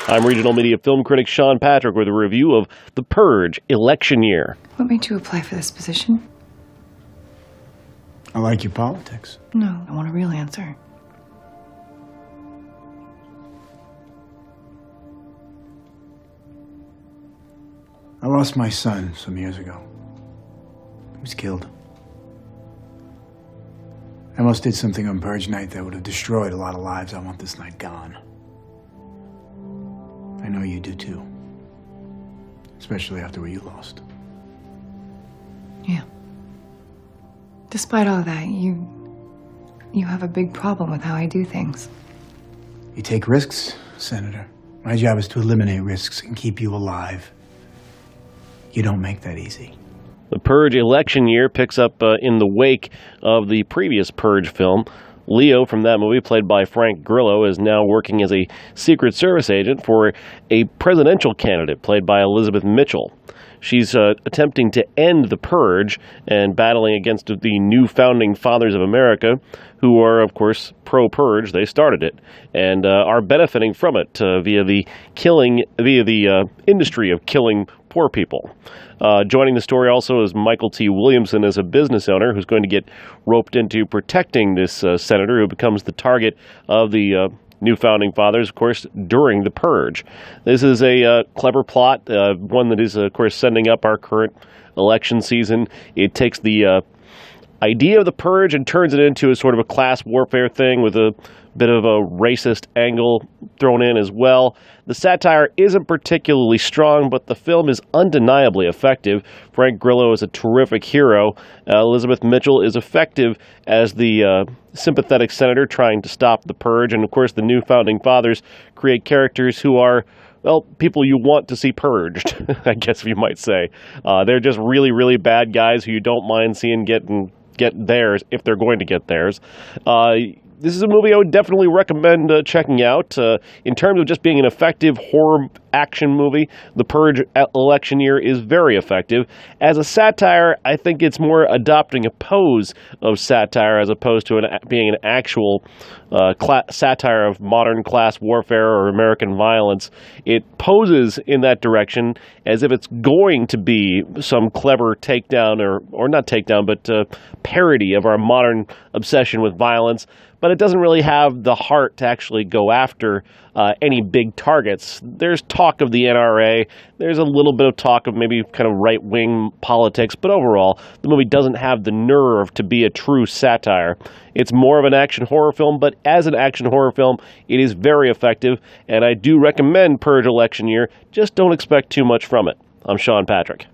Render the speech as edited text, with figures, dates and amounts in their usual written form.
I'm regional media film critic Sean Patrick with a review of The Purge Election Year. What made you apply for this position? I like your politics. No, I want a real answer. I lost my son some years ago. He was killed. I almost did something on Purge night that would have destroyed a lot of lives. I want this night gone. I know you do too. Especially after what you lost. Yeah. Despite all that, you have a big problem with how I do things. You take risks, Senator. My job is to eliminate risks and keep you alive. You don't make that easy. The Purge Election Year picks up in the wake of the previous Purge film. Leo from that movie, played by Frank Grillo, is now working as a Secret Service agent for a presidential candidate played by Elizabeth Mitchell. She's attempting to end the Purge and battling against the new founding fathers of America, who are, of course, pro-Purge. They started it and are benefiting from it via the industry of killing poor people. Joining the story also is Michael T. Williamson as a business owner who's going to get roped into protecting this senator who becomes the target of the new founding fathers, of course, during the Purge. This is a clever plot, one that is, of course, sending up our current election season. It takes the idea of the Purge and turns it into a sort of a class warfare thing with a bit of a racist angle thrown in as well. The satire isn't particularly strong, but the film is undeniably effective. Frank Grillo is a terrific hero. Elizabeth Mitchell is effective as the sympathetic senator trying to stop the Purge. And, of course, the new founding fathers create characters who are, well, people you want to see purged, I guess you might say. They're just really, really bad guys who you don't mind seeing get theirs if they're going to get theirs. This is a movie I would definitely recommend checking out. In terms of just being an effective horror action movie, The Purge Election Year is very effective. As a satire, I think it's more adopting a pose of satire as opposed to being an actual satire of modern class warfare or American violence. It poses in that direction as if it's going to be some clever takedown, or not takedown, but parody of our modern obsession with violence. But it doesn't really have the heart to actually go after any big targets. There's talk of the NRA. There's a little bit of talk of maybe kind of right-wing politics. But overall, the movie doesn't have the nerve to be a true satire. It's more of an action horror film, but as an action horror film, it is very effective. And I do recommend Purge Election Year. Just don't expect too much from it. I'm Sean Patrick.